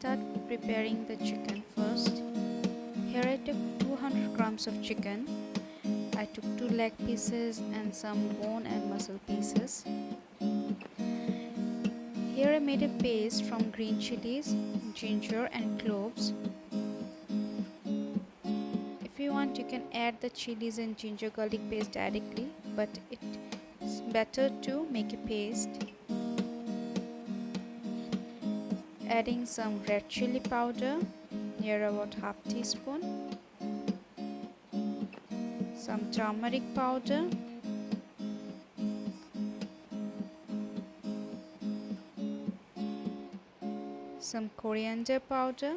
start preparing the chicken first. Here I took 200 grams of chicken. I took 2 leg pieces and some bone and muscle pieces. Here I made a paste from green chilies, ginger and cloves. If you want, you can add the chilies and ginger garlic paste directly, but it's better to make a paste. Adding some red chilli powder, near about half teaspoon. Some turmeric powder. Some coriander powder.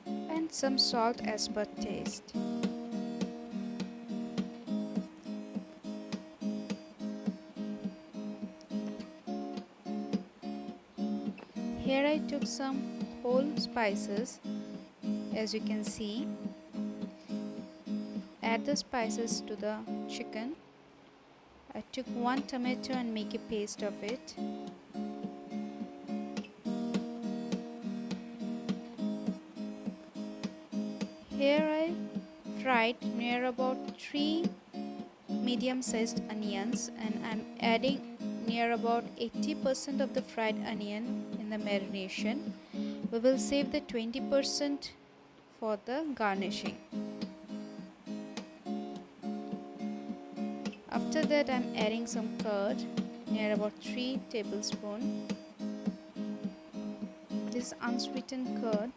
And some salt as per taste. Here I took some whole spices, as you can see. Add the spices to the chicken. I took 1 tomato and make a paste of it. Here I fried near about 3 medium-sized onions, and I'm adding near about 80% of the fried onion in the marination. We will save the 20% for the garnishing. After that, I'm adding some curd, near about 3 tablespoons. This unsweetened curd.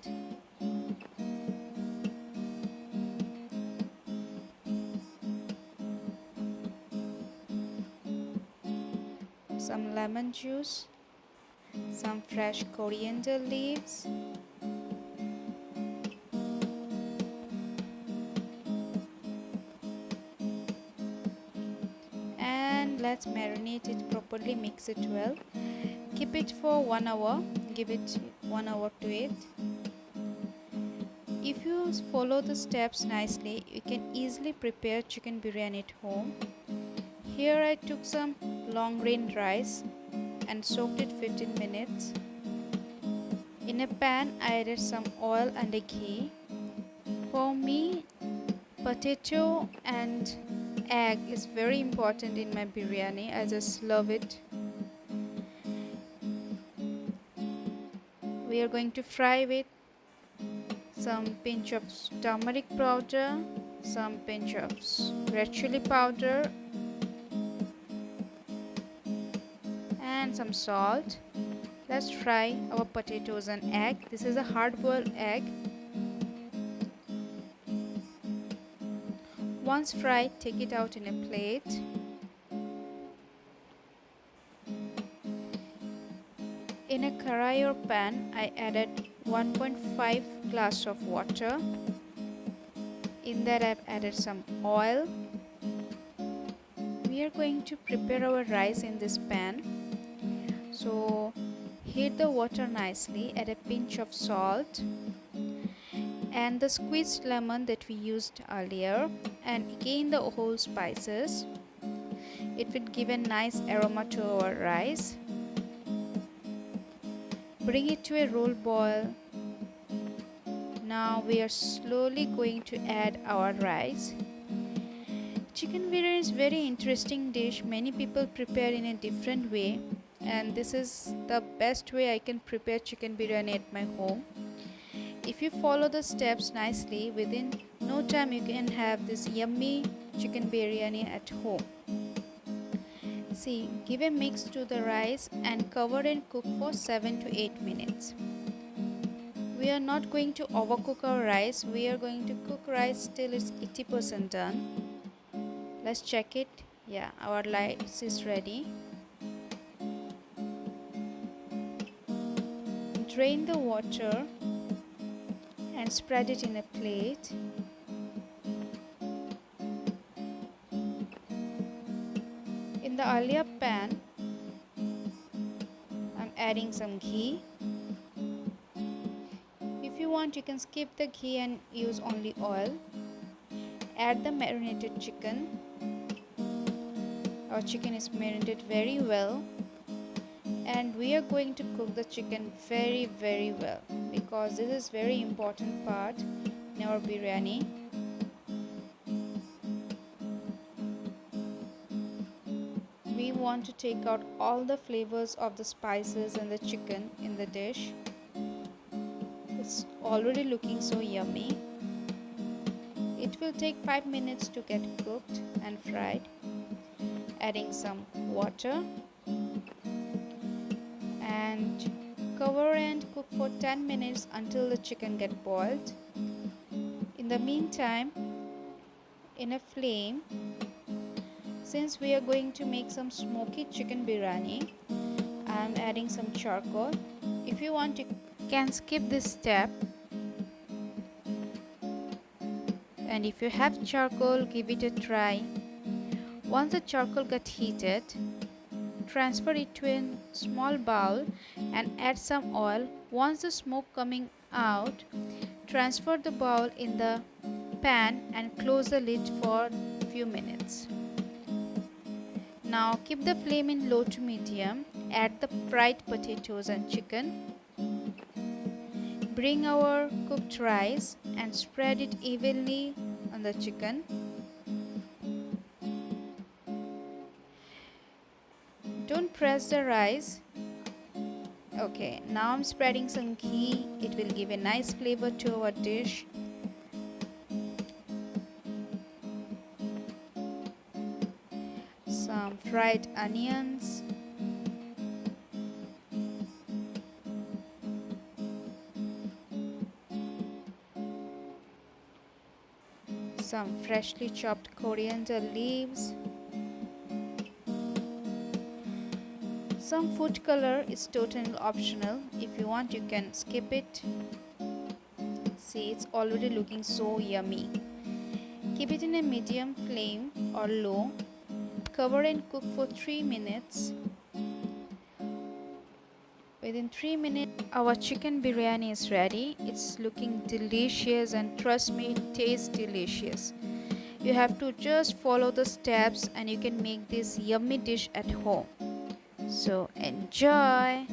Some lemon juice, some fresh coriander leaves, and let's marinate it properly. Mix it well. Keep it for 1 hour. Give it 1 hour to it. If you follow the steps nicely, you can easily prepare chicken biryani at home. Here I took some long grain rice and soaked it 15 minutes. In a pan, I added some oil and a ghee. For me, potato and egg is very important in my biryani. I just love it. We are going to fry with some pinch of turmeric powder, some pinch of red chilli powder, and some salt. Let's fry our potatoes and egg. This is a hard-boiled egg. Once fried, take it out in a plate. In a karai or pan, I added 1.5 glass of water. In that, I've added some oil. We are going to prepare our rice in this pan. So heat the water nicely, add a pinch of salt and the squeezed lemon that we used earlier, and again the whole spices. It will give a nice aroma to our rice. Bring it to a roll boil. Now we are slowly going to add our rice. Chicken biryani is very interesting dish. Many people prepare in a different way, and this is the best way I can prepare chicken biryani at my home. If you follow the steps nicely, within no time you can have this yummy chicken biryani at home. See, give a mix to the rice and cover and cook for 7 to 8 minutes. We are not going to overcook our rice. We are going to cook rice till it's 80% done. Let's check it. Yeah, our rice is ready. Drain the water and spread it in a plate. In the earlier pan, I'm adding some ghee. If you want, you can skip the ghee and use only oil. Add the marinated chicken. Our chicken is marinated very well. And we are going to cook the chicken very well, because this is very important part in our biryani. We want to take out all the flavors of the spices and the chicken in the dish. It's already looking so yummy. It will take 5 minutes to get cooked and fried. Adding some water and cover and cook for 10 minutes until the chicken gets boiled. In the meantime, in a flame, since we are going to make some smoky chicken biryani, I am adding some charcoal. If you want, you can skip this step. And if you have charcoal, give it a try. Once the charcoal gets heated, transfer it to a small bowl and add some oil. Once the smoke coming out, transfer the bowl in the pan and close the lid for a few minutes. Now keep the flame in low to medium. Add the fried potatoes and chicken. Bring our cooked rice and spread it evenly on the chicken. Don't press the rice. Okay, now I'm spreading some ghee. It will give a nice flavor to our dish. Some fried onions. Some freshly chopped coriander leaves. Some food color is totally optional. If you want, you can skip it. See, it's already looking so yummy. Keep it in a medium flame or low. Cover and cook for 3 minutes. Within 3 minutes, our chicken biryani is ready. It's looking delicious, and trust me, it tastes delicious. You have to just follow the steps and you can make this yummy dish at home. So enjoy!